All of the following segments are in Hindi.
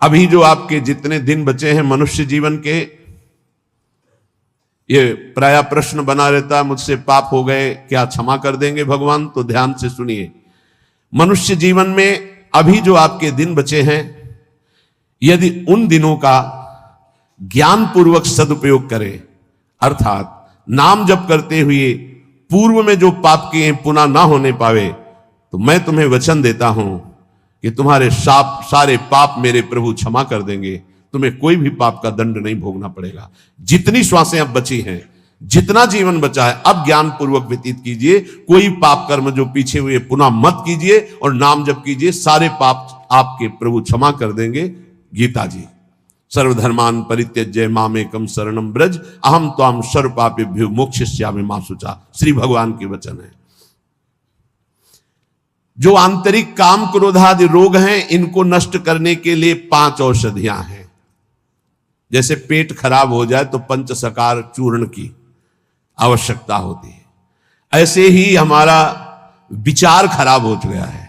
अभी जो आपके जितने दिन बचे हैं मनुष्य जीवन के, ये प्राय प्रश्न बना रहता है, मुझसे पाप हो गए, क्या क्षमा कर देंगे भगवान? तो ध्यान से सुनिए, मनुष्य जीवन में अभी जो आपके दिन बचे हैं, यदि उन दिनों का ज्ञान पूर्वक सदुपयोग करें, अर्थात नाम जप करते हुए पूर्व में जो पाप किए पुनः ना होने पावे, तो मैं तुम्हें वचन देता हूं कि तुम्हारे सारे पाप मेरे प्रभु क्षमा कर देंगे, तुम्हें कोई भी पाप का दंड नहीं भोगना पड़ेगा। जितनी श्वासें अब बची हैं, जितना जीवन बचा है, अब ज्ञान पूर्वक व्यतीत कीजिए, कोई पाप कर्म जो पीछे हुए पुनः मत कीजिए और नाम जप कीजिए, सारे पाप आपके प्रभु क्षमा कर देंगे। गीता जी, सर्वधर्मान परित्यज्य मामेकम शरणम ब्रज अहम त्वाम सर्व पापेभ्यो मोक्षयिष्यामि मा शुचा, श्री भगवान के वचन है। जो आंतरिक काम क्रोधादि रोग हैं, इनको नष्ट करने के लिए 5 औषधियां हैं। जैसे पेट खराब हो जाए तो पंचसकार चूर्ण की आवश्यकता होती है, ऐसे ही हमारा विचार खराब हो गया है,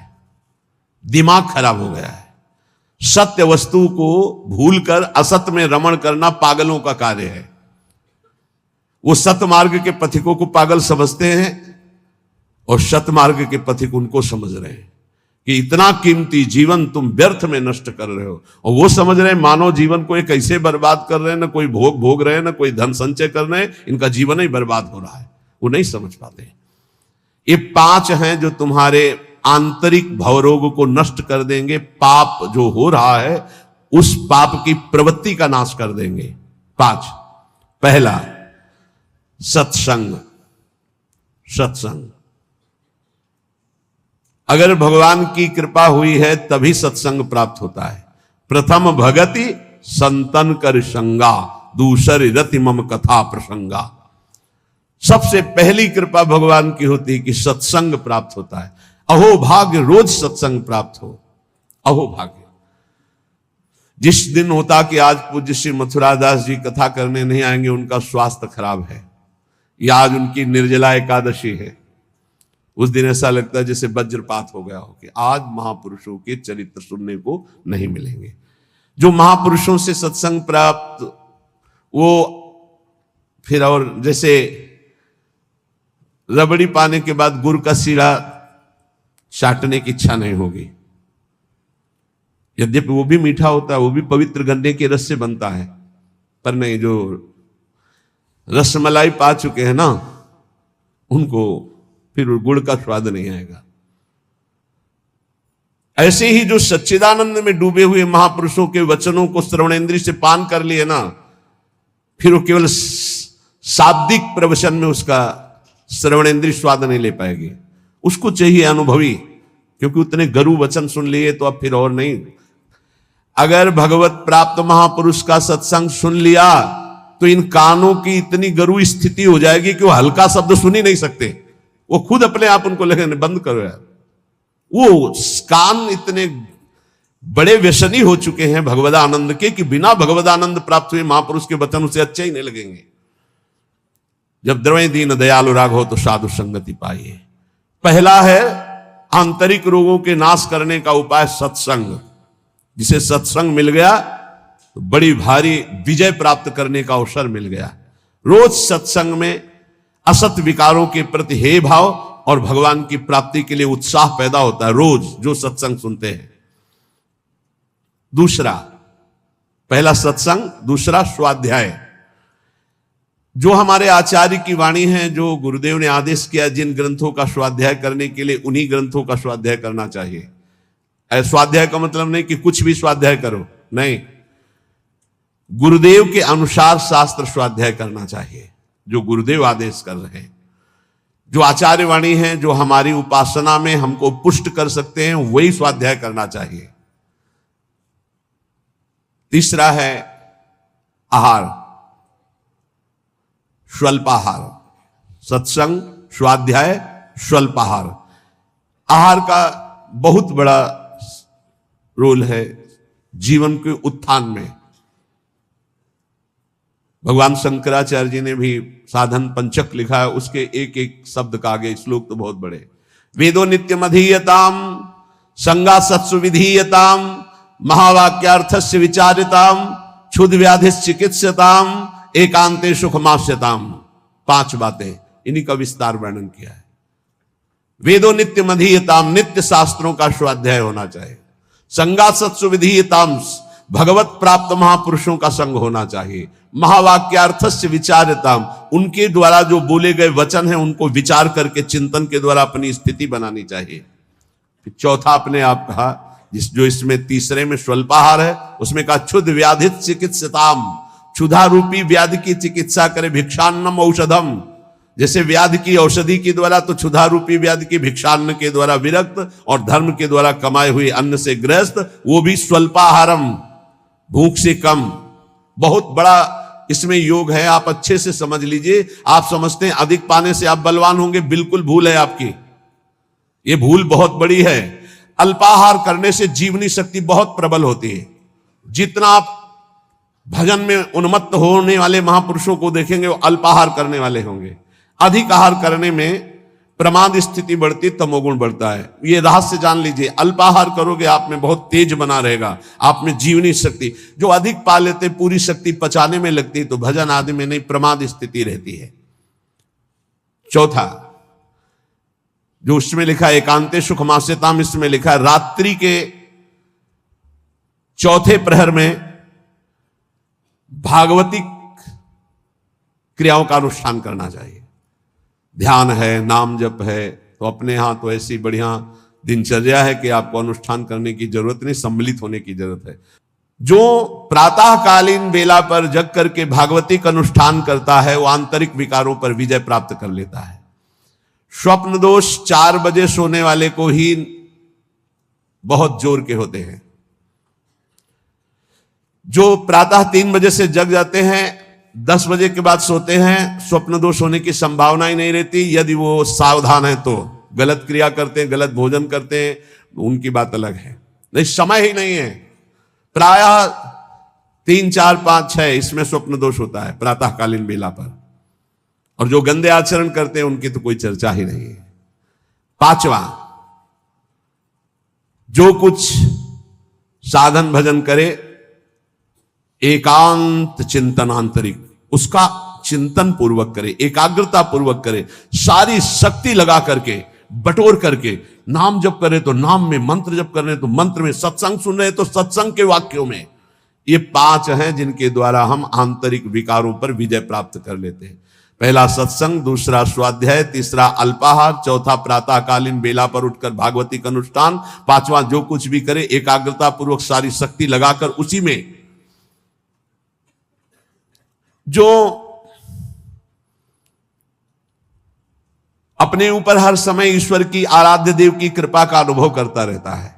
दिमाग खराब हो गया है। सत्य वस्तु को भूलकर असत्य में रमण करना पागलों का कार्य है। वो सत्य मार्ग के पथिकों को पागल समझते हैं और सत्य मार्ग के पथिक उनको समझ रहे हैं कि इतना कीमती जीवन तुम व्यर्थ में नष्ट कर रहे हो, और वो समझ रहे हैं मानव जीवन को एक ऐसे बर्बाद कर रहे हैं, ना कोई भोग भोग रहे हैं, ना कोई धन संचय कर रहे हैं, इनका जीवन ही बर्बाद हो रहा है। वो नहीं समझ पाते। ये 5 हैं जो तुम्हारे आंतरिक भवरोग को नष्ट कर देंगे, पाप जो हो रहा है उस पाप की प्रवृत्ति का नाश कर देंगे। 5, पहला सत्संग। सत्संग, अगर भगवान की कृपा हुई है तभी सत्संग प्राप्त होता है। प्रथम भगति संतन कर संगा, दूसरी रति मम कथा प्रसंगा। सबसे पहली कृपा भगवान की होती है कि सत्संग प्राप्त होता है। अहो भाग्य रोज सत्संग प्राप्त हो, अहो भाग्य। जिस दिन होता कि आज पूज्य श्री मथुरादास जी कथा करने नहीं आएंगे, उनका स्वास्थ्य खराब है, या आज उनकी निर्जला एकादशी है, उस दिन ऐसा लगता है जैसे वज्रपात हो गया हो कि आज महापुरुषों के चरित्र सुनने को नहीं मिलेंगे। जो महापुरुषों से सत्संग प्राप्त, वो फिर और जैसे रबड़ी पाने के बाद गुड़ का सीरा चाटने की इच्छा नहीं होगी। यद्यपि वो भी मीठा होता है, वो भी पवित्र गन्ने के रस से बनता है, पर नहीं, जो रसमलाई पा चुके हैं ना, उनको फिर गुड़ का स्वाद नहीं आएगा। ऐसे ही जो सच्चिदानंद में डूबे हुए महापुरुषों के वचनों को श्रवणेंद्रिय से पान कर लिए ना, फिर वो केवल शाब्दिक प्रवचन में उसका श्रवणेंद्रिय स्वाद नहीं ले पाएगी। उसको चाहिए अनुभवी, क्योंकि उतने गरु वचन सुन लिए तो अब फिर और नहीं। अगर भगवत प्राप्त महापुरुष का सत्संग सुन लिया तो इन कानों की इतनी गरु स्थिति हो जाएगी कि वो हल्का शब्द सुन ही नहीं सकते, वो खुद अपने आप उनको लगने बंद करो यार। वो कान इतने बड़े व्यसनी हो चुके हैं भगवदानंद के कि बिना भगवदानंद प्राप्त हुए महापुरुष के वचन उसे अच्छे ही नहीं लगेंगे। जब द्रवय दीन दयालु राघव तो साधु संगति पाइए। पहला है आंतरिक रोगों के नाश करने का उपाय सत्संग। जिसे सत्संग मिल गया तो बड़ी भारी विजय प्राप्त करने का अवसर मिल गया। रोज सत्संग में असत विकारों के प्रति हे भाव और भगवान की प्राप्ति के लिए उत्साह पैदा होता है, रोज जो सत्संग सुनते हैं। दूसरा, पहला सत्संग, दूसरा स्वाध्याय। जो हमारे आचार्य की वाणी है, जो गुरुदेव ने आदेश किया जिन ग्रंथों का स्वाध्याय करने के लिए, उन्हीं ग्रंथों का स्वाध्याय करना चाहिए। स्वाध्याय का मतलब नहीं कि कुछ भी स्वाध्याय करो, नहीं, गुरुदेव के अनुसार शास्त्र स्वाध्याय करना चाहिए, जो गुरुदेव आदेश कर रहे हैं। जो आचार्य वाणी है, जो हमारी उपासना में हमको पुष्ट कर सकते हैं, वही स्वाध्याय करना चाहिए। तीसरा है आहार, स्वल्पाहार। सत्संग, स्वाध्याय, स्वल्पाहार। आहार का बहुत बड़ा रोल है जीवन के उत्थान में। भगवान शंकराचार्य जी ने भी साधन पंचक लिखा है, उसके एक एक शब्द का आगे श्लोक तो बहुत बड़े। वेदो नित्यम अधीयताम, संगा सत्सु विधीयताम, महावाक्यार्थस्य विचारिताम, क्षुध व्याधि चिकित्सताम, एकांते सुखमास्यताम। 5 बातें, इन्हीं का विस्तार वर्णन किया है। वेदो नित्य मधीयताम, नित्य शास्त्रों का स्वाध्याय होना चाहिए। संगा सत्सु विधीयताम, भगवत प्राप्त महापुरुषों का संग होना चाहिए। महावाक्यार्थस्य विचारताम, उनके द्वारा जो बोले गए वचन हैं उनको विचार करके चिंतन के द्वारा अपनी स्थिति बनानी चाहिए। फिर चौथा अपने आप कहा, जो इसमें तीसरे में स्वल्पाहार है, उसमें कहा क्षुध व्याधि चिकित्सताम, क्षुधा रूपी व्याधि की चिकित्सा करे। भिक्षान्नम औषधम, जैसे व्याधि की औषधि के द्वारा, तो क्षुधा रूपी व्याधि की भिक्षान्न के द्वारा विरक्त और धर्म के द्वारा कमाए हुए अन्न से ग्रस्त, वो भी स्वल्पाहारम, भूख से कम। बहुत बड़ा इसमें योग है, आप अच्छे से समझ लीजिए। आप समझते हैं अधिक पाने से आप बलवान होंगे, बिल्कुल भूल है आपकी, ये भूल बहुत बड़ी है। अल्पाहार करने से जीवनी शक्ति बहुत प्रबल होती है। जितना आप भजन में उन्मत्त होने वाले महापुरुषों को देखेंगे वो अल्पाहार करने वाले होंगे। अधिक आहार करने में प्रमाद स्थिति बढ़ती, तमोगुण बढ़ता है। ये रहस्य जान लीजिए। अल्पाहार करोगे आप में बहुत तेज बना रहेगा, आप में जीवनी शक्ति। जो अधिक पा लेते पूरी शक्ति पचाने में लगती, तो भजन आदि में नहीं, प्रमाद स्थिति रहती है। चौथा जो उसमें लिखा है एकांते सुखमास्यताम, इसमें लिखा है रात्रि के चौथे प्रहर में भागवती क्रियाओं का अनुष्ठान करना चाहिए। ध्यान है, नाम जप है, तो अपने यहां तो ऐसी बढ़िया दिनचर्या है कि आपको अनुष्ठान करने की जरूरत नहीं, सम्मिलित होने की जरूरत है। जो प्रातःकालीन बेला पर जग करके भागवती का अनुष्ठान करता है वो आंतरिक विकारों पर विजय प्राप्त कर लेता है। स्वप्न दोष 4 बजे सोने वाले को ही बहुत जोर के होते हैं। जो प्रातः 3 बजे से जग जाते हैं, 10 बजे के बाद सोते हैं, स्वप्न दोष होने की संभावना ही नहीं रहती। यदि वो सावधान है तो गलत क्रिया करते हैं, गलत भोजन करते हैं, उनकी बात अलग है। नहीं, समय ही नहीं है। प्रायः 3, 4, 5, 6 इसमें स्वप्न दोष होता है प्रातःकालीन बेला पर। और जो गंदे आचरण करते हैं उनकी तो कोई चर्चा ही नहीं है। 5वां, जो कुछ साधन भजन करे एकांत चिंतन आंतरिक, उसका चिंतन पूर्वक करे, एकाग्रता पूर्वक करे, सारी शक्ति लगा करके, बटोर करके। नाम जप करे तो नाम में, मंत्र जप कर रहे तो मंत्र में, सत्संग सुन रहे तो सत्संग के वाक्यों में। ये 5 हैं जिनके द्वारा हम आंतरिक विकारों पर विजय प्राप्त कर लेते हैं। पहला सत्संग, दूसरा स्वाध्याय, तीसरा अल्पाहार, चौथा प्रातःकालीन बेला पर उठकर भागवती का अनुष्ठान, 5वां जो कुछ भी करे एकाग्रता पूर्वक सारी शक्ति लगाकर उसी में। जो अपने ऊपर हर समय ईश्वर की, आराध्य देव की कृपा का अनुभव करता रहता है,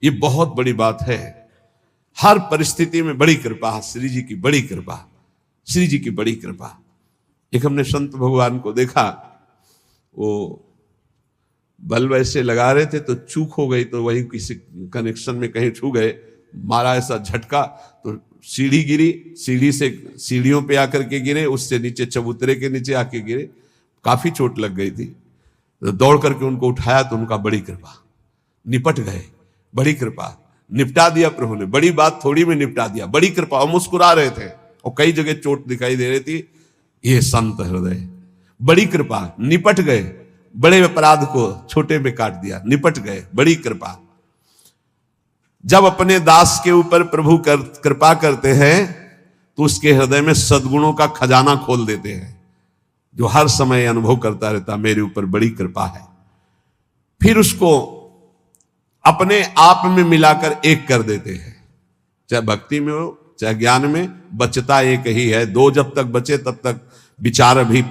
ये बहुत बड़ी बात है। हर परिस्थिति में बड़ी कृपा, श्री जी की बड़ी कृपा, श्री जी की बड़ी कृपा। एक हमने संत भगवान को देखा, वो बल्ब ऐसे लगा रहे थे तो चूक हो गई, तो वही किसी कनेक्शन में कहीं छू गए, मारा ऐसा झटका तो सीढ़ी गिरी, सीढ़ी से सीढ़ियों पे आकर के गिरे, उससे नीचे चबूतरे के नीचे आके गिरे, काफी चोट लग गई थी। तो दौड़ करके उनको उठाया तो उनका बड़ी कृपा, निपट गए, बड़ी कृपा, निपटा दिया प्रभु ने। बड़ी बात थोड़ी में निपटा दिया, बड़ी कृपा। और मुस्कुरा रहे थे और कई जगह चोट दिखाई दे रही थी। ये संत हृदय, बड़ी कृपा, निपट गए। बड़े अपराध को छोटे में काट दिया, निपट गए, बड़ी कृपा। जब अपने दास के ऊपर प्रभु कृपा करते हैं तो उसके हृदय में सद्गुणों का खजाना खोल देते हैं, जो हर समय अनुभव करता रहता मेरे ऊपर बड़ी कृपा है। फिर उसको अपने आप में मिलाकर एक कर देते हैं, चाहे भक्ति में हो चाहे ज्ञान में, बचता एक ही है। 2 जब तक बचे तब तक विचार अभी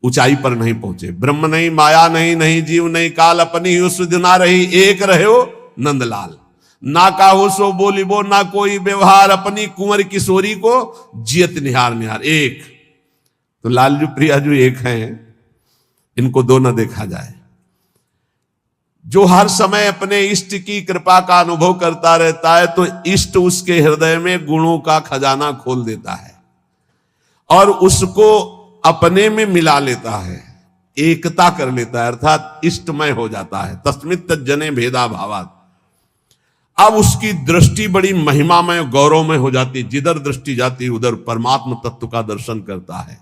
ऊंचाई पर नहीं पहुंचे। ब्रह्म नहीं, माया नहीं, नहीं जीव नहीं काल, अपनी ही सुध ना रही, एक रहे हो नंदलाल। ना काहो सो बोली बो, ना कोई व्यवहार, अपनी कुंवर किशोरी को जियत निहार निहार। एक तो लालजू प्रियाजू एक हैं, इनको 2 न देखा जाए। जो हर समय अपने इष्ट की कृपा का अनुभव करता रहता है तो इष्ट उसके हृदय में गुणों का खजाना खोल देता है और उसको अपने में मिला लेता है, एकता कर लेता है, अर्थात इष्टमय हो जाता है। तस्मित् तज्जने भेदा भावात्। अब उसकी दृष्टि बड़ी महिमामय गौरवमय हो जाती, जिधर दृष्टि जाती उधर परमात्मा तत्व का दर्शन करता है।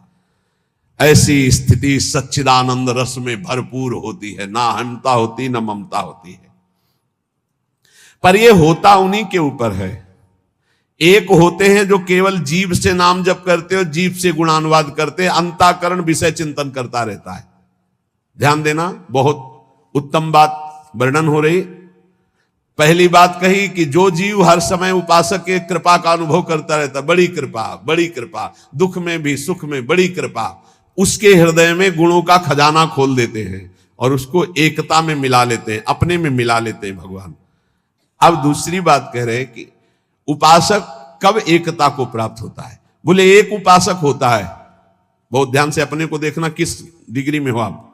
ऐसी स्थिति सच्चिदानंद रस में भरपूर होती है, ना अहमता होती ना ममता होती है। पर यह होता उन्हीं के ऊपर है। एक होते हैं जो केवल जीभ से नाम जप करते हो, जीभ से गुणानुवाद करते हैं, अंतःकरण विषय चिंतन करता रहता है। ध्यान देना, बहुत उत्तम बात वर्णन हो रही। पहली बात कही कि जो जीव हर समय उपासक के कृपा का अनुभव करता रहता, बड़ी कृपा बड़ी कृपा, दुख में भी सुख में बड़ी कृपा, उसके हृदय में गुणों का खजाना खोल देते हैं और उसको एकता में मिला लेते हैं, अपने में मिला लेते हैं भगवान। अब दूसरी बात कह रहे हैं कि उपासक कब एकता को प्राप्त होता है। बोले एक उपासक होता है, बहुत ध्यान से अपने को देखना किस डिग्री में हो आप।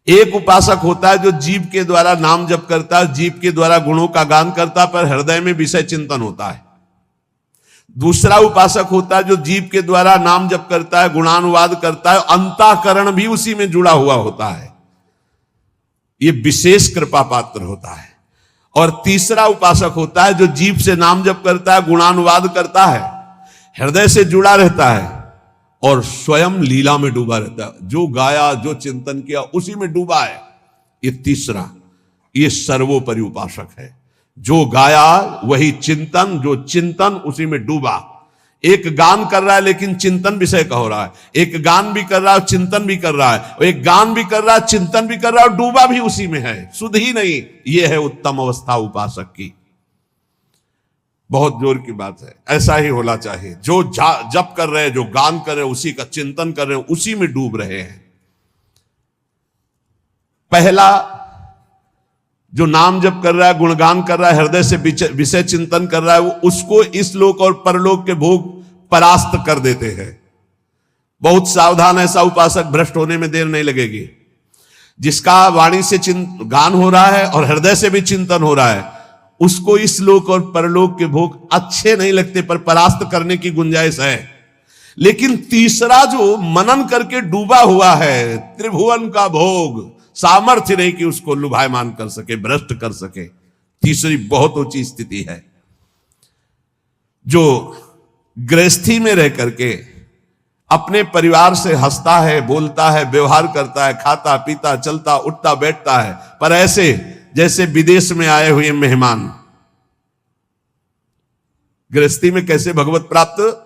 एक उपासक होता है जो जीव के द्वारा नाम जप करता है, जीव के द्वारा गुणों का गान करता है, पर हृदय में विषय चिंतन होता है। दूसरा उपासक होता है जो जीव के द्वारा नाम जप करता है, गुणानुवाद करता है, अंतःकरण भी उसी में जुड़ा हुआ होता है। यह विशेष कृपा पात्र होता है। और तीसरा उपासक होता है जो जीभ से नाम जप करता है, गुणानुवाद करता है, हृदय से जुड़ा रहता है और स्वयं लीला में डूबा रहता है। जो गाया, जो चिंतन किया, उसी में डूबा है। ये तीसरा, ये सर्वोपरि उपासक है। जो गाया वही चिंतन, जो चिंतन उसी में डूबा। एक गान कर रहा है लेकिन चिंतन विषय का हो रहा है, एक गान भी कर रहा है चिंतन भी कर रहा है, एक गान भी कर रहा है चिंतन भी कर रहा है, और डूबा भी उसी में है, सुध ही नहीं। यह है उत्तम अवस्था उपासक की। बहुत जोर की बात है, ऐसा ही होना चाहिए। जो जप कर रहे हैं, जो गान कर रहे हैं, उसी का चिंतन कर रहे हैं, उसी में डूब रहे हैं। पहला जो नाम जप कर रहा है, गुणगान कर रहा है, हृदय से विषय चिंतन कर रहा है, वो उसको इस लोक और परलोक के भोग परास्त कर देते हैं। बहुत सावधान, ऐसा उपासक भ्रष्ट होने में देर नहीं लगेगी। जिसका वाणी से गान हो रहा है और हृदय से भी चिंतन हो रहा है, उसको इस लोक और परलोक के भोग अच्छे नहीं लगते, पर परास्त करने की गुंजाइश है। लेकिन तीसरा जो मनन करके डूबा हुआ है, त्रिभुवन का भोग, सामर्थ्य नहीं कि उसको लुभायमान कर सके, भ्रष्ट कर सके। तीसरी बहुत ऊंची स्थिति है। जो गृहस्थी में रह करके अपने परिवार से हंसता है, बोलता है, व्यवहार करता है, खाता पीता चलता उठता बैठता है, पर ऐसे जैसे विदेश में आए हुए मेहमान। गृहस्थी में कैसे भगवत प्राप्त?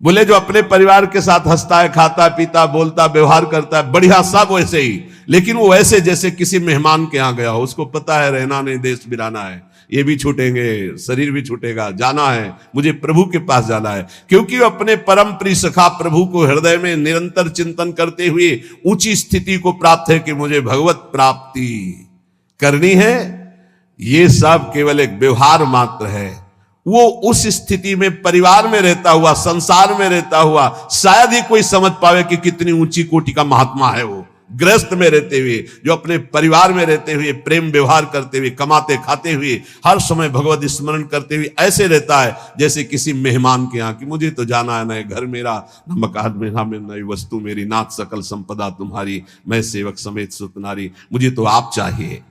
बोले जो अपने परिवार के साथ हंसता है, खाता पीता बोलता व्यवहार करता है, बढ़िया, सब वैसे ही, लेकिन वो ऐसे जैसे किसी मेहमान के यहां गया हो। उसको पता है रहना नहीं, देश बिराना है, ये भी छूटेंगे, शरीर भी छूटेगा, जाना है, मुझे प्रभु के पास जाना है। क्योंकि वो अपने परम प्रिय सखा प्रभु को हृदय में निरंतर चिंतन करते हुए ऊंची स्थिति को प्राप्त है कि मुझे भगवत प्राप्ति करनी है। ये सब केवल एक व्यवहार मात्र है। वो उस स्थिति में परिवार में रहता हुआ, संसार में रहता हुआ शायद ही कोई समझ पावे कि कितनी ऊंची कोटि का महात्मा है वो। गृहस्थ में रहते हुए, जो अपने परिवार में रहते हुए, प्रेम व्यवहार करते हुए, कमाते खाते हुए, हर समय भगवत स्मरण करते हुए ऐसे रहता है जैसे किसी मेहमान के यहाँ कि मुझे तो जाना है, न घर मेरा, न मकान मेरा, नई वस्तु मेरी, नाथ सकल संपदा तुम्हारी, मैं सेवक समेत सुत नारी, मुझे तो आप चाहिए।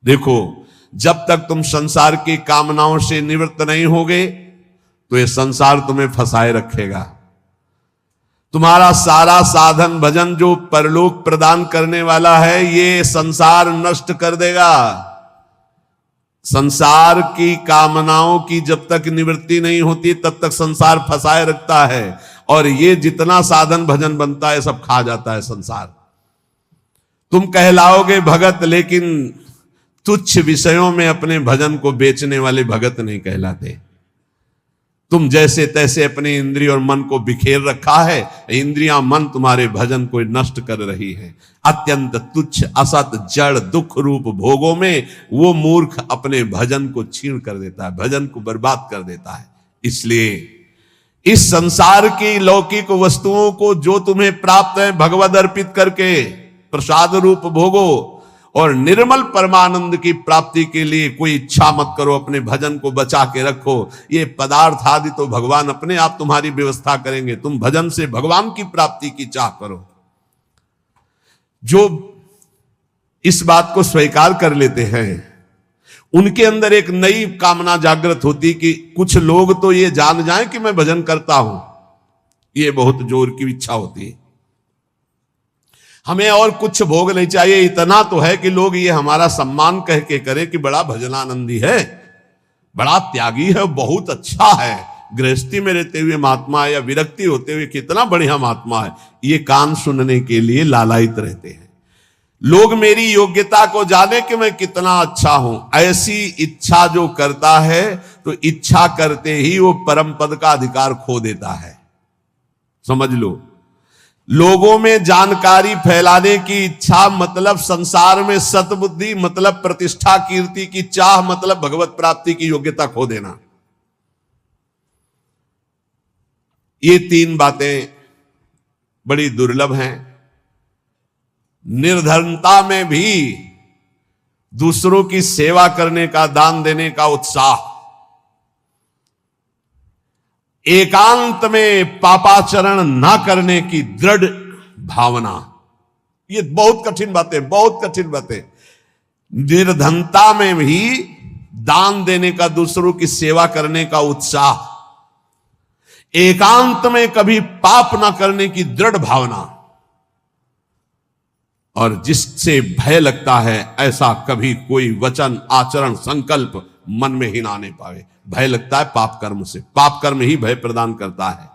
देखो, जब तक तुम संसार की कामनाओं से निवृत्त नहीं होगे तो ये संसार तुम्हें फंसाए रखेगा। तुम्हारा सारा साधन भजन जो परलोक प्रदान करने वाला है, ये संसार नष्ट कर देगा। संसार की कामनाओं की जब तक निवृत्ति नहीं होती तब तक संसार फंसाए रखता है, और ये जितना साधन भजन बनता है सब खा जाता है संसार। तुम कहलाओगे भगत, लेकिन तुच्छ विषयों में अपने भजन को बेचने वाले भगत नहीं कहलाते। तुम जैसे तैसे अपने इंद्रिय और मन को बिखेर रखा है, इंद्रियां मन तुम्हारे भजन को नष्ट कर रही है। अत्यंत तुच्छ असत जड़ दुख रूप भोगों में वो मूर्ख अपने भजन को छीन कर देता है, भजन को बर्बाद कर देता है। इसलिए इस संसार की लौकिक वस्तुओं को जो तुम्हें प्राप्त है भगवद अर्पित करके प्रसाद रूप भोगो, और निर्मल परमानंद की प्राप्ति के लिए कोई इच्छा मत करो, अपने भजन को बचा के रखो। ये पदार्थ आदि तो भगवान अपने आप तुम्हारी व्यवस्था करेंगे, तुम भजन से भगवान की प्राप्ति की चाह करो। जो इस बात को स्वीकार कर लेते हैं उनके अंदर एक नई कामना जागृत होती कि कुछ लोग तो ये जान जाएं कि मैं भजन करता हूं। ये बहुत जोर की इच्छा होती है। हमें और कुछ भोग नहीं चाहिए, इतना तो है कि लोग ये हमारा सम्मान कह के करें कि बड़ा भजनानंदी है, बड़ा त्यागी है, बहुत अच्छा है, गृहस्थी में रहते हुए महात्मा है या विरक्ति होते हुए कितना बढ़िया महात्मा है। ये कान सुनने के लिए लालायित रहते हैं। लोग मेरी योग्यता को जाने कि मैं कितना अच्छा हूं, ऐसी इच्छा जो करता है तो इच्छा करते ही वो परम पद का अधिकार खो देता है। समझ लो, लोगों में जानकारी फैलाने की इच्छा मतलब संसार में सतबुद्धि, मतलब प्रतिष्ठा कीर्ति की चाह, मतलब भगवत प्राप्ति की योग्यता खो देना। ये तीन बातें बड़ी दुर्लभ हैं। निर्धनता में भी दूसरों की सेवा करने का, दान देने का उत्साह, एकांत में पापाचरण ना करने की दृढ़ भावना, ये बहुत कठिन बातें, बहुत कठिन बातें। निर्धनता में भी दान देने का, दूसरों की सेवा करने का उत्साह, एकांत में कभी पाप ना करने की दृढ़ भावना, और जिससे भय लगता है ऐसा कभी कोई वचन, आचरण, संकल्प मन में ही ना आने पावे। भय लगता है पाप कर्म से, पाप कर्म ही भय प्रदान करता है।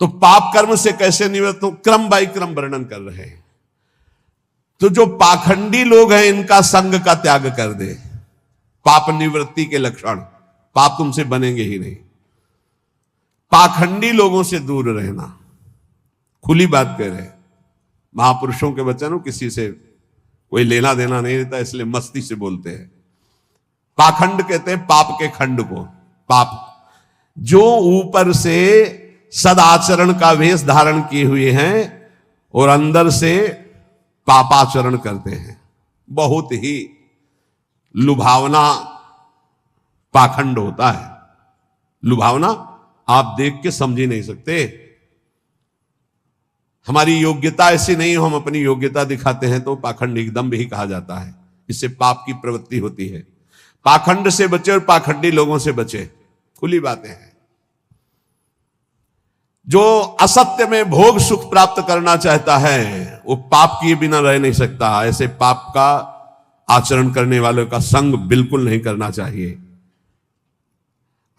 तो पाप कर्म से कैसे निवृत्त हो, क्रम बाई क्रम वर्णन कर रहे हैं। तो जो पाखंडी लोग हैं इनका संग का त्याग कर दे। पाप निवृत्ति के लक्षण, पाप तुमसे बनेंगे ही नहीं। पाखंडी लोगों से दूर रहना, खुली बात कह रहे हैं। महापुरुषों के वचन, किसी से कोई लेना देना नहीं रहता, इसलिए मस्ती से बोलते हैं। पाखंड कहते हैं पाप के खंड को। पाप जो ऊपर से सदाचरण का वेश धारण किए हुए हैं और अंदर से पापाचरण करते हैं, बहुत ही लुभावना पाखंड होता है। लुभावना आप देख के समझ ही नहीं सकते। हमारी योग्यता ऐसी नहीं हो, हम अपनी योग्यता दिखाते हैं तो पाखंड एकदम भी कहा जाता है। इससे पाप की प्रवृत्ति होती है। पाखंड से बचे और पाखंडी लोगों से बचे, खुली बातें हैं। जो असत्य में भोग सुख प्राप्त करना चाहता है वो पाप किए बिना रह नहीं सकता। ऐसे पाप का आचरण करने वालों का संग बिल्कुल नहीं करना चाहिए।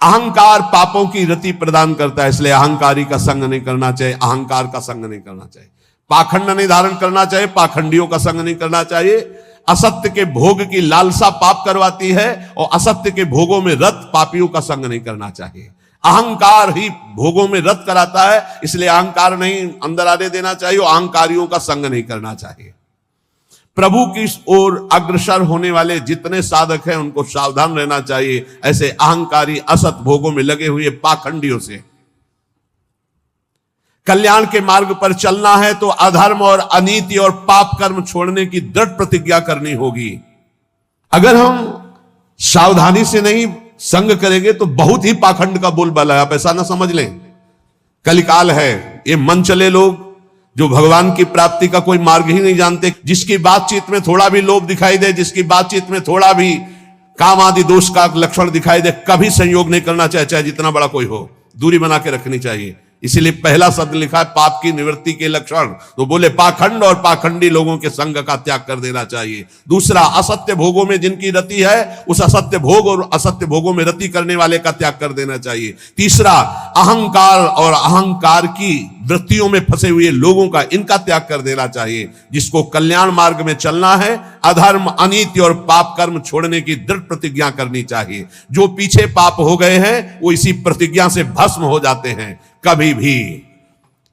अहंकार पापों की रति प्रदान करता है, इसलिए अहंकारी का संग नहीं करना चाहिए, अहंकार का संग नहीं करना चाहिए। पाखंड नहीं धारण करना चाहिए, पाखंडियों का संग नहीं करना चाहिए। असत्य के भोग की लालसा पाप करवाती है और असत्य के भोगों में रत पापियों का संग नहीं करना चाहिए। अहंकार ही भोगों में रत कराता है, इसलिए अहंकार नहीं अंदर आने देना चाहिए और अहंकारियों का संग नहीं करना चाहिए। प्रभु की ओर अग्रसर होने वाले जितने साधक हैं उनको सावधान रहना चाहिए ऐसे अहंकारी असत भोगों में लगे हुए पाखंडियों से। कल्याण के मार्ग पर चलना है तो अधर्म और अनीति और पाप कर्म छोड़ने की दृढ़ प्रतिज्ञा करनी होगी। अगर हम सावधानी से नहीं संग करेंगे तो बहुत ही पाखंड का बोलबाला है। आप ऐसा ना समझ लें, कलिकाल है। ये मन चले लोग जो भगवान की प्राप्ति का कोई मार्ग ही नहीं जानते, जिसकी बातचीत में थोड़ा भी लोभ दिखाई दे, जिसकी बातचीत में थोड़ा भी काम आदि दोष का लक्षण दिखाई दे, कभी संयोग नहीं करना चाहिए, चाहे जितना बड़ा कोई हो, दूरी बना के रखनी चाहिए। इसीलिए पहला शब्द लिखा है पाप की निवृत्ति के लक्षण, तो बोले पाखंड और पाखंडी लोगों के संग का त्याग कर देना चाहिए। दूसरा, असत्य भोगों में जिनकी रति है उस असत्य भोग और असत्य भोगों में रति करने वाले का त्याग कर देना चाहिए। तीसरा, अहंकार और अहंकार की वृत्तियों में फंसे हुए लोगों का, इनका त्याग कर देना चाहिए। जिसको कल्याण मार्ग में चलना है अधर्म अनीति और पाप कर्म छोड़ने की दृढ़ प्रतिज्ञा करनी चाहिए। जो पीछे पाप हो गए हैं वो इसी प्रतिज्ञा से भस्म हो जाते हैं। कभी भी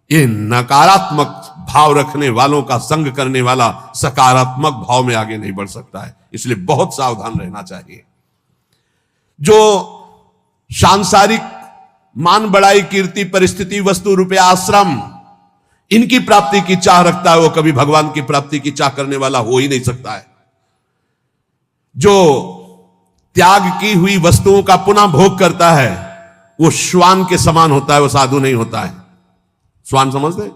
ये नकारात्मक भाव रखने वालों का संग करने वाला सकारात्मक भाव में आगे नहीं बढ़ सकता है, इसलिए बहुत सावधान रहना चाहिए। जो सांसारिक मान बढ़ाई कीर्ति परिस्थिति वस्तु रुपया आश्रम इनकी प्राप्ति की चाह रखता है वो कभी भगवान की प्राप्ति की चाह करने वाला हो ही नहीं सकता है। जो त्याग की हुई वस्तुओं का पुनः भोग करता है वो श्वान के समान होता है, वो साधु नहीं होता है। श्वान समझते,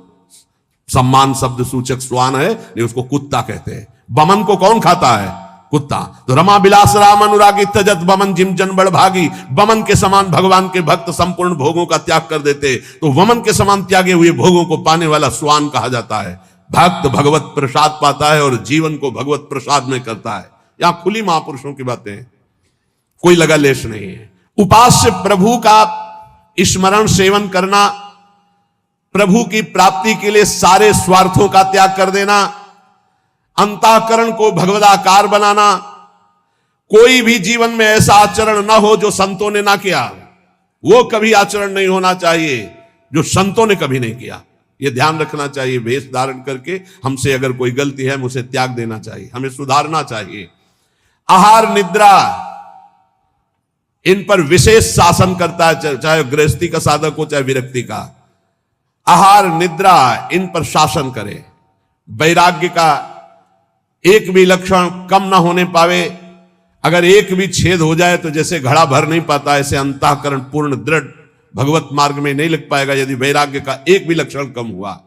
सम्मान शब्द सूचक श्वान है, नहीं उसको कुत्ता कहते हैं। बमन को कौन खाता है? कुत्ता। तो रमा बिलास राम अनुरागी तजत बमन जिम जन बड़ भागी, बमन के समान भगवान के भक्त संपूर्ण भोगों का त्याग कर देते, तो वमन के समान त्यागे हुए भोगों को पाने वाला स्वान कहा जाता है। भक्त भगवत प्रसाद पाता है और जीवन को भगवत प्रसाद में करता है। यहां खुली महापुरुषों की बातें हैं, कोई लगा लेश नहीं है। उपास्य प्रभु का स्मरण सेवन करना, प्रभु की प्राप्ति के लिए सारे स्वार्थों का त्याग कर देना, अंतःकरण को भगवदाकार बनाना। कोई भी जीवन में ऐसा आचरण ना हो जो संतों ने ना किया, वो कभी आचरण नहीं होना चाहिए जो संतों ने कभी नहीं किया। ये ध्यान रखना चाहिए। वेश धारण करके हमसे अगर कोई गलती है, उसे त्याग देना चाहिए, हमें सुधारना चाहिए। आहार निद्रा, इन पर विशेष शासन करता है, चाहे गृहस्थी का साधक हो चाहे विरक्ति का। आहार निद्रा इन पर शासन करे। वैराग्य का एक भी लक्षण कम ना होने पावे। अगर एक भी छेद हो जाए तो जैसे घड़ा भर नहीं पाता, ऐसे अंतःकरण पूर्ण दृढ़ भगवत मार्ग में नहीं लग पाएगा यदि वैराग्य का एक भी लक्षण कम हुआ।